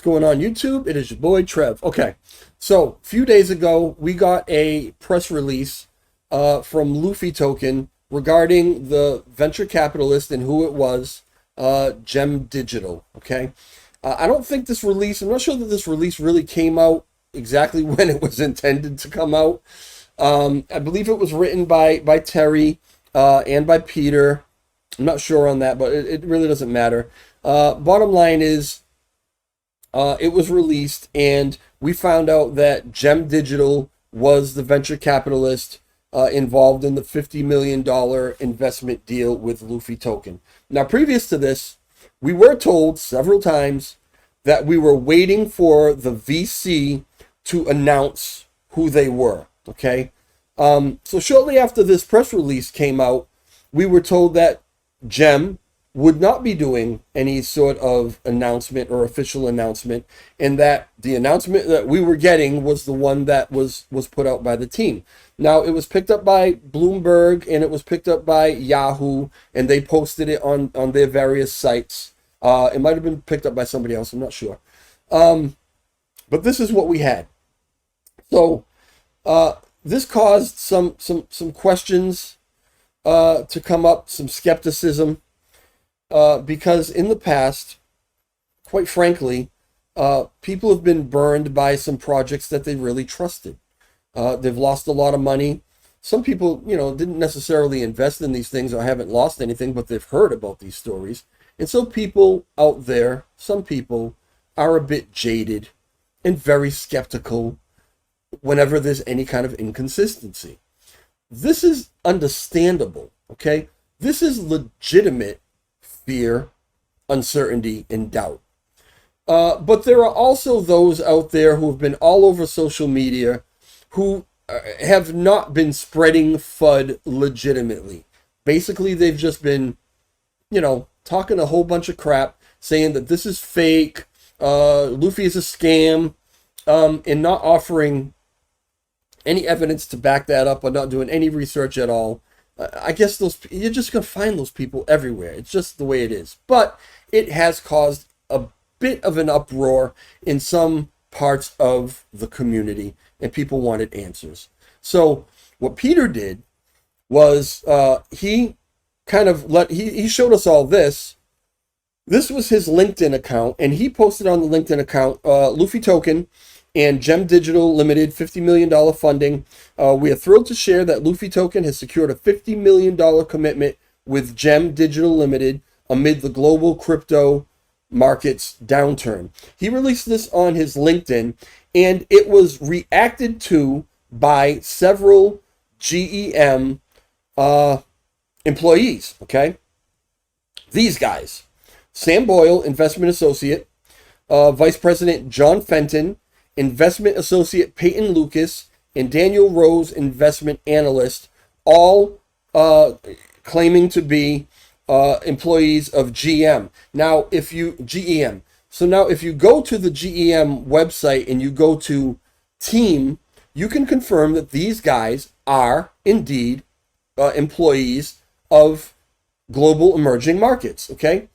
going on, YouTube? It is your boy Trev. Okay, so a few days ago, we got a press release from Luffy Token regarding the venture capitalist and who it was, Gem Digital. Okay, I don't think this release, I'm not sure that this release really came out exactly when it was intended to come out. I believe it was written by Terry and by Peter. I'm not sure on that, but it really doesn't matter. Bottom line is, it was released, and we found out that Gem Digital was the venture capitalist involved in the $50 million investment deal with Luffy Token. Now, previous to this, we were told several times that we were waiting for the VC to announce who they were, okay? So shortly after this press release came out, we were told that Gem would not be doing any sort of announcement or official announcement, and that the announcement that we were getting was the one that was put out by the team. Now, it was picked up by Bloomberg, and it was picked up by Yahoo, and they posted it on their various sites. It might have been picked up by somebody else, I'm not sure. But this is what we had. So this caused some questions to come up, some skepticism, because in the past, quite frankly, people have been burned by some projects that they really trusted. They've lost a lot of money. Some people, didn't necessarily invest in these things or haven't lost anything, but they've heard about these stories. And so people out there, some people, are a bit jaded and very skeptical whenever there's any kind of inconsistency. This is understandable, okay? This is legitimate fear, uncertainty, and doubt. But there are also those out there who have been all over social media who have not been spreading FUD legitimately. Basically, they've just been, talking a whole bunch of crap, saying that this is fake, Luffy is a scam, and not offering any evidence to back that up or not doing any research at all. I guess you're just going to find those people everywhere. It's just the way it is. But it has caused a bit of an uproar in some parts of the community, and people wanted answers. So what Peter did was he showed us all this. This was his LinkedIn account, and he posted on the LinkedIn account, Luffy Token and Gem Digital Limited $50 million funding. We are thrilled to share that Luffy Token has secured a $50 million commitment with Gem Digital Limited amid the global crypto markets downturn. He released this on his LinkedIn, and it was reacted to by several GEM employees, okay? These guys: Sam Boyle, investment associate, Vice President John Fenton, investment associate Peyton Lucas, and Daniel Rose, investment analyst, all claiming to be employees of GEM. Now, GEM. So now if you go to the GEM website and you go to team, you can confirm that these guys are indeed employees of global emerging markets, okay?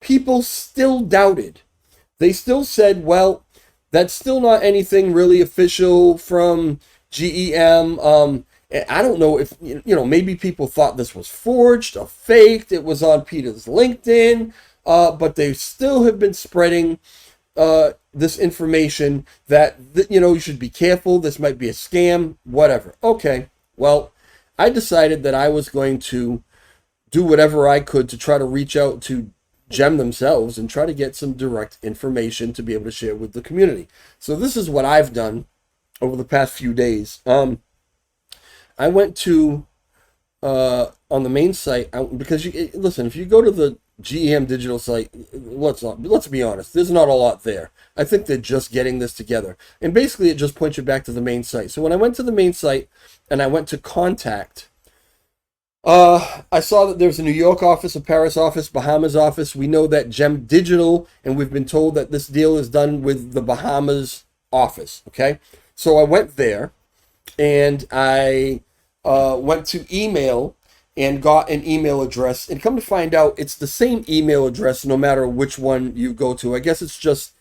People still doubted. They still said, well, that's still not anything really official from GEM. I don't know if, maybe people thought this was forged or faked. It was on Peter's LinkedIn, but they still have been spreading this information that, you should be careful. This might be a scam, whatever. Okay, well, I decided that I was going to do whatever I could to try to reach out to Gem themselves and try to get some direct information to be able to share with the community. So this is what I've done over the past few days. I went to on the main site, because listen, if you go to the GEM digital site, let's be honest, there's not a lot there. I think they're just getting this together, and basically it just points you back to the main site. So when I went to the main site and I went to contact, I saw that there's a New York office, a Paris office, Bahamas office. We know that Gem Digital, and we've been told that this deal is done with the Bahamas office, okay? So I went there, and I went to email and got an email address, and come to find out it's the same email address no matter which one you go to. I guess it's just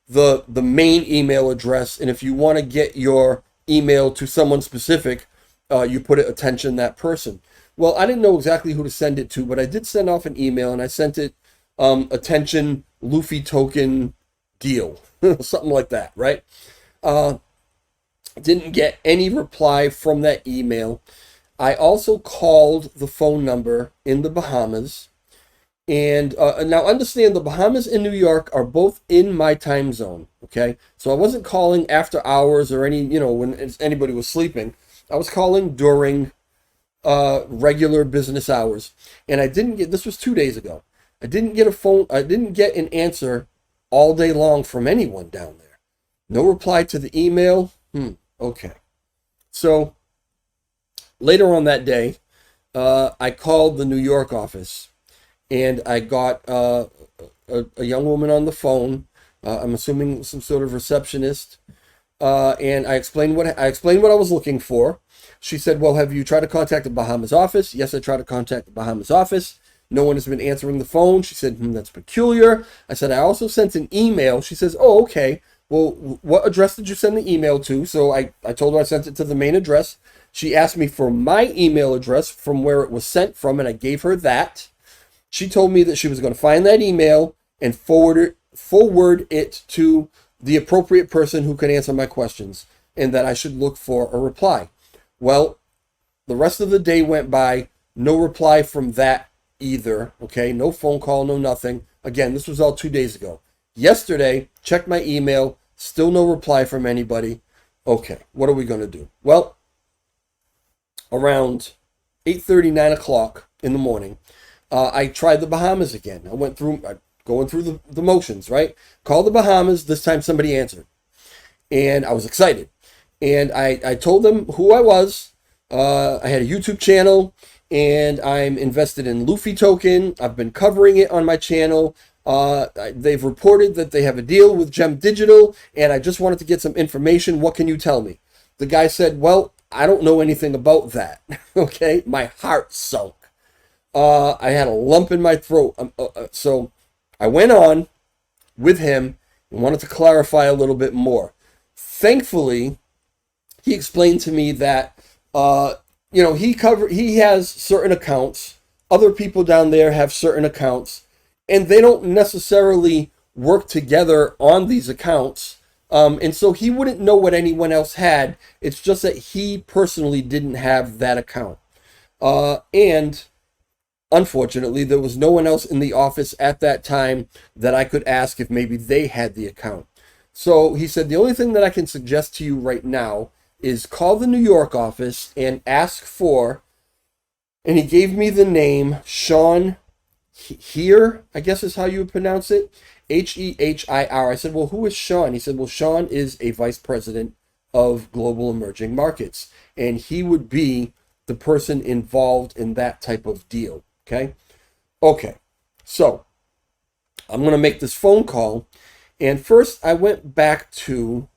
the main email address, and if you want to get your email to someone specific, you put it attention that person. Well, I didn't know exactly who to send it to, but I did send off an email, and I sent it attention Luffy token deal, something like that, right? Didn't get any reply from that email. I also called the phone number in the Bahamas. And now understand, the Bahamas and New York are both in my time zone, okay? So I wasn't calling after hours or when anybody was sleeping. I was calling during regular business hours. And I didn't get, this was 2 days ago. I didn't get an answer all day long from anyone down there. No reply to the email. Okay. So later on that day, I called the New York office, and I got a young woman on the phone. I'm assuming some sort of receptionist. And I explained what I was looking for. She said, "Well, have you tried to contact the Bahamas office?" Yes, I tried to contact the Bahamas office. No one has been answering the phone. She said, "That's peculiar." I said, "I also sent an email." She says, "Oh, okay. Well, what address did you send the email to?" So I told her I sent it to the main address. She asked me for my email address from where it was sent from, and I gave her that. She told me that she was going to find that email and forward it to the appropriate person who could answer my questions, and that I should look for a reply. Well, the rest of the day went by, no reply from that either, okay? No phone call, no nothing. Again, this was all 2 days ago. Yesterday, checked my email, still no reply from anybody. Okay, what are we going to do? Well, around 8:30, 9 o'clock in the morning, I tried the Bahamas again. I went through, going through the motions, right? Called the Bahamas. This time somebody answered. And I was excited. And I told them who I was. I had a YouTube channel, and I'm invested in Luffy token. I've been covering it on my channel. They've reported that they have a deal with Gem Digital, and I just wanted to get some information. What can you tell me? The guy said, "Well, I don't know anything about that." Okay? My heart sunk. I had a lump in my throat. So I went on with him and wanted to clarify a little bit more. Thankfully, he explained to me that he has certain accounts. Other people down there have certain accounts, and they don't necessarily work together on these accounts. And so he wouldn't know what anyone else had. It's just that he personally didn't have that account. And unfortunately, there was no one else in the office at that time that I could ask if maybe they had the account. So he said, the only thing that I can suggest to you right now is call the New York office and ask for, and he gave me the name Sean Heir, I guess is how you would pronounce it, Heir. I said, "Well, who is Sean?" He said, "Well, Sean is a vice president of global emerging markets, and he would be the person involved in that type of deal." Okay, so I'm going to make this phone call. And first, I went back to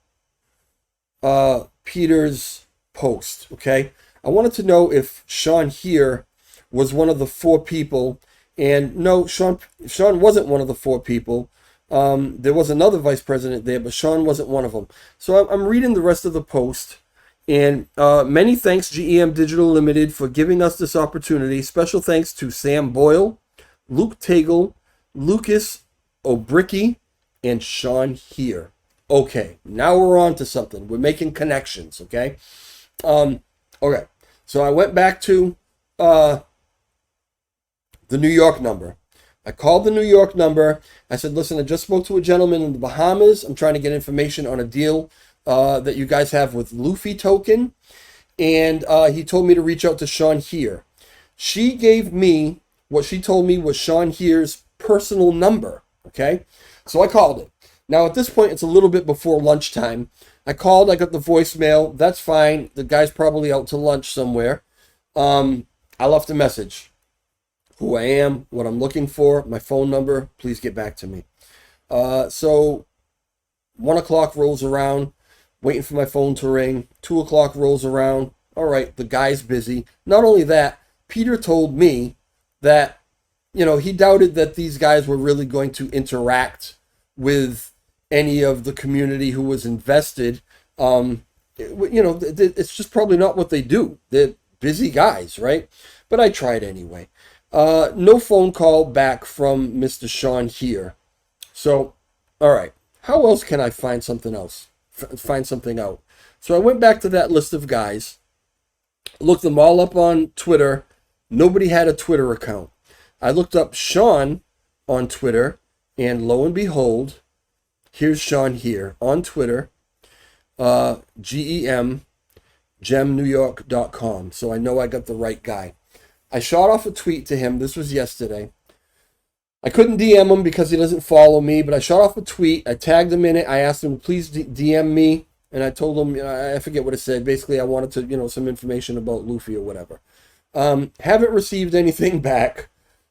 Peter's post, okay? I wanted to know if Sean here was one of the 4 people. And no, Sean wasn't one of the 4 people. There was another vice president there, but Sean wasn't one of them. So I'm reading the rest of the post. And many thanks, GEM Digital Limited, for giving us this opportunity. Special thanks to Sam Boyle, Luke Tagle, Lucas O'Bricky, and Sean here. Okay, now we're on to something. We're making connections, okay? Okay, so I went back to the New York number. I called the New York number. I said, "Listen, I just spoke to a gentleman in the Bahamas. I'm trying to get information on a deal that you guys have with Luffy token." And he told me to reach out to Sean here. She gave me, what she told me was Sean here's personal number, okay? So I called it. Now, at this point, it's a little bit before lunchtime. I called, I got the voicemail. That's fine. The guy's probably out to lunch somewhere. I left a message. Who I am, what I'm looking for, my phone number, please get back to me. So 1 o'clock rolls around, waiting for my phone to ring. 2 o'clock rolls around. All right, the guy's busy. Not only that, Peter told me that, he doubted that these guys were really going to interact with any of the community who was invested. It's just probably not what they do. They're busy guys, right? But I tried anyway. No phone call back from Mr. Sean here. So, all right. How else can I find something else? Find something out. So I went back to that list of guys, looked them all up on Twitter. Nobody had a Twitter account. I looked up Sean on Twitter, and lo and behold, here's Sean here on Twitter, GEM, gemnewyork.com. So I know I got the right guy. I shot off a tweet to him. This was yesterday. I couldn't DM him because he doesn't follow me, but I shot off a tweet. I tagged him in it. I asked him to please DM me, and I told him, I forget what it said. Basically, I wanted to, some information about Luffy or whatever. Haven't received anything back.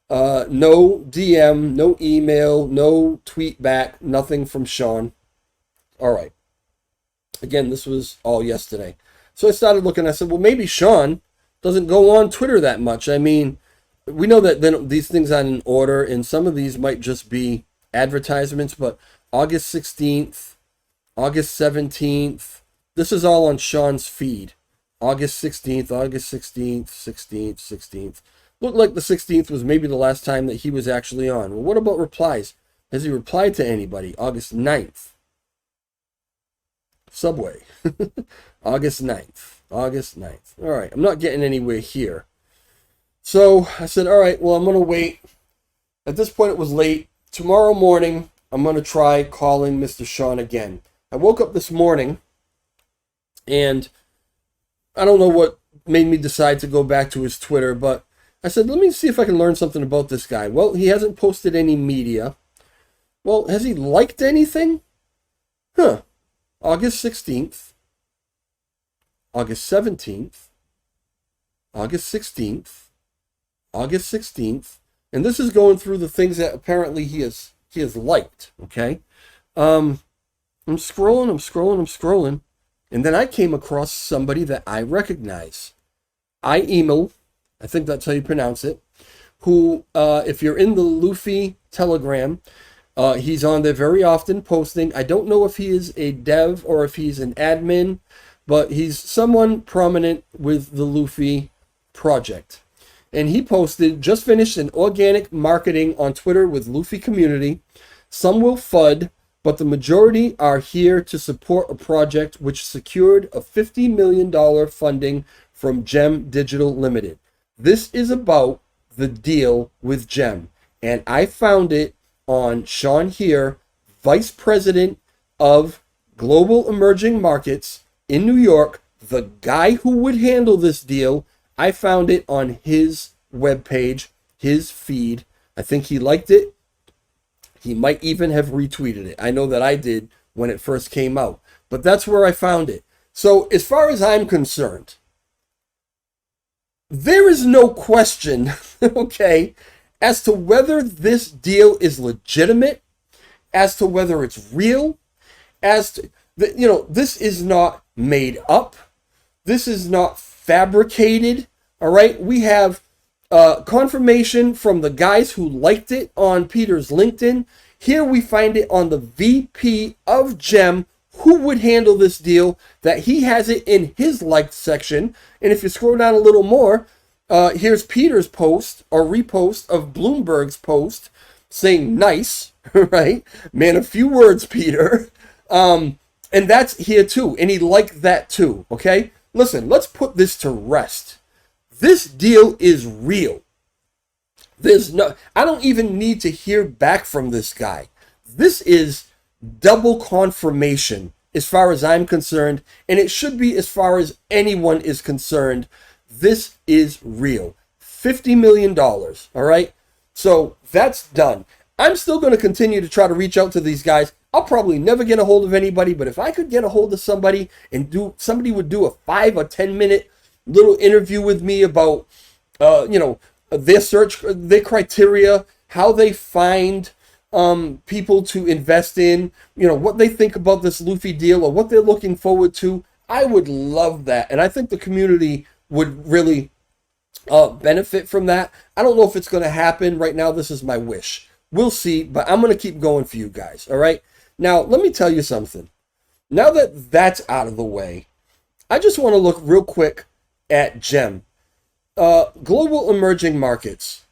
No DM, no email, no tweet back, nothing from Sean. All right. Again, this was all yesterday. So I started looking. I said, well, maybe Sean doesn't go on Twitter that much. I mean, we know that then these things aren't in order, and some of these might just be advertisements, but August 16th, August 17th, this is all on Sean's feed. August 16th, 16th. Looked like the 16th was maybe the last time that he was actually on. Well, what about replies? Has he replied to anybody? August 9th. Subway. August 9th. August 9th. All right, I'm not getting anywhere here. So I said, all right, well, I'm going to wait. At this point, it was late. Tomorrow morning, I'm going to try calling Mr. Sean again. I woke up this morning, and I don't know what made me decide to go back to his Twitter, but I said, let me see if I can learn something about this guy. Well, he hasn't posted any media. Well, has he liked anything? August 16th, August 17th, August 16th, August 16th, and this is going through the things that apparently he has liked, okay? I'm scrolling, and then I came across somebody that I recognize. I think that's how you pronounce it, who, if you're in the Luffy Telegram, he's on there very often posting. I don't know if he is a dev or if he's an admin, but he's someone prominent with the Luffy project. And he posted, just finished an organic marketing on Twitter with Luffy community. Some will FUD, but the majority are here to support a project which secured a $50 million funding from Gem Digital Limited. This is about the deal with Gem. And I found it on Sean here, Vice President of Global Emerging Markets in New York, the guy who would handle this deal. I found it on his webpage, his feed. I think he liked it. He might even have retweeted it. I know that I did when it first came out, but that's where I found it. So as far as I'm concerned, there is no question, okay, as to whether this deal is legitimate, as to whether it's real, as to, this is not made up. This is not fabricated, all right? We have confirmation from the guys who liked it on Peter's LinkedIn. Here we find it on the VP of Gem, who would handle this deal, that he has it in his liked section. And if you scroll down a little more, here's Peter's post or repost of Bloomberg's post saying nice, right? Man, a few words, Peter. And that's here too. And he liked that too, okay? Listen, let's put this to rest. This deal is real. I don't even need to hear back from this guy. This is double confirmation as far as I'm concerned, and it should be as far as anyone is concerned. This is real. $50 million, all right? So that's done. I'm still going to continue to try to reach out to these guys. I'll probably never get a hold of anybody, but if I could get a hold of somebody and somebody would do a 5 or 10 minute little interview with me about, their search, their criteria, how they find people to invest in, what they think about this Luffy deal or what they're looking forward to, I would love that. And I think the community would really benefit from that. I don't know if it's going to happen right now. This is my wish. We'll see, but I'm going to keep going for you guys. All right. Now, let me tell you something. Now that that's out of the way, I just want to look real quick at GEM. Global Emerging Markets.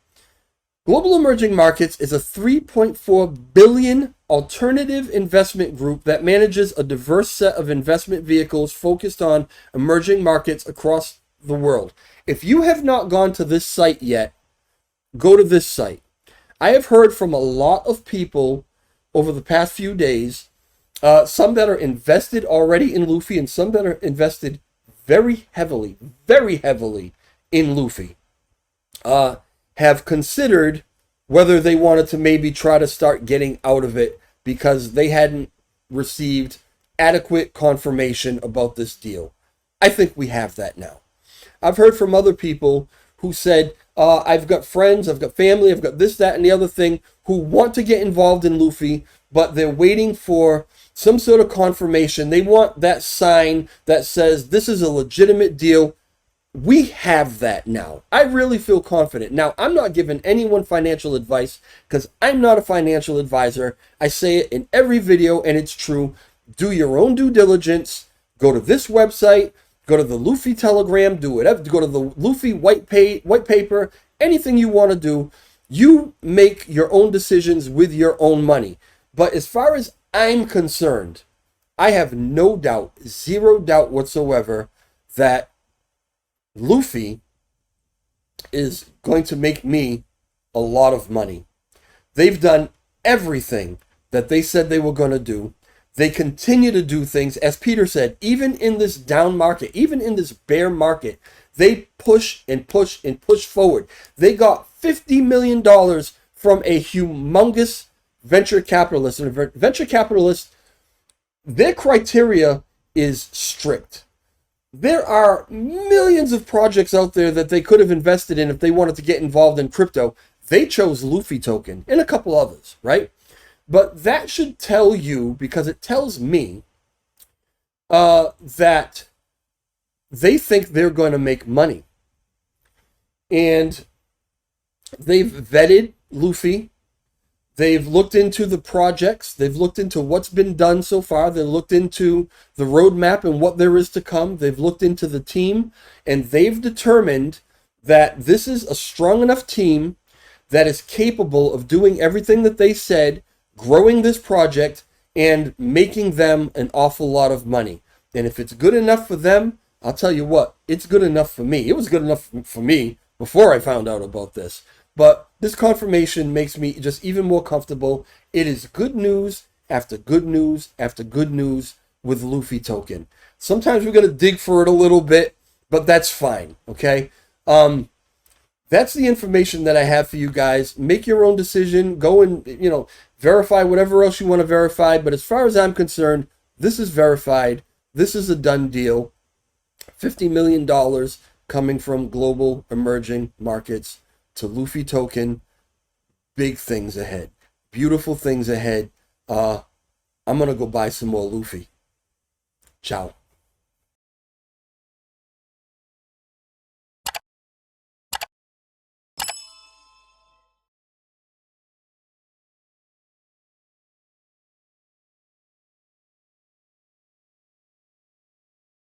Global Emerging Markets is a $3.4 billion alternative investment group that manages a diverse set of investment vehicles focused on emerging markets across the world. If you have not gone to this site yet, go to this site. I have heard from a lot of people over the past few days, some that are invested already in Luffy and some that are invested very heavily in Luffy, have considered whether they wanted to maybe try to start getting out of it because they hadn't received adequate confirmation about this deal. I think we have that now. I've heard from other people who said, I've got friends, I've got family, I've got this, that, and the other thing who want to get involved in Luffy, but they're waiting for some sort of confirmation. They want that sign that says this is a legitimate deal. We have that now. I really feel confident. Now, I'm not giving anyone financial advice because I'm not a financial advisor. I say it in every video and it's true. Do your own due diligence. Go to this website. Go to the Luffy Telegram. Do whatever. Go to the Luffy white paper. Anything you want to do. You make your own decisions with your own money. But as far as I'm concerned, I have no doubt, zero doubt whatsoever that Luffy is going to make me a lot of money. They've done everything that they said they were going to do. They continue to do things. As Peter said, even in this down market, even in this bear market, they push and push and push forward. They got $50 million from a humongous venture capitalist. And venture capitalists, their criteria is strict. There are millions of projects out there that they could have invested in if they wanted to get involved in crypto. They chose Luffy token and a couple others, right? But that should tell you, because it tells me that they think they're going to make money. And they've vetted Luffy. They've looked into the projects. They've looked into what's been done so far. They've looked into the roadmap and what there is to come. They've looked into the team, and they've determined that this is a strong enough team that is capable of doing everything that they said, growing this project, and making them an awful lot of money. And if it's good enough for them, I'll tell you what, it's good enough for me. It was good enough for me before I found out about this. But this confirmation makes me just even more comfortable. It is good news after good news after good news with Luffy token. Sometimes we're going to dig for it a little bit, but that's fine, okay? That's the information that I have for you guys. Make your own decision. Go and, verify whatever else you want to verify. But as far as I'm concerned, this is verified. This is a done deal. $50 million coming from Global Emerging Markets to Luffy token. Big things ahead. Beautiful things ahead. I'm going to go buy some more Luffy. Ciao.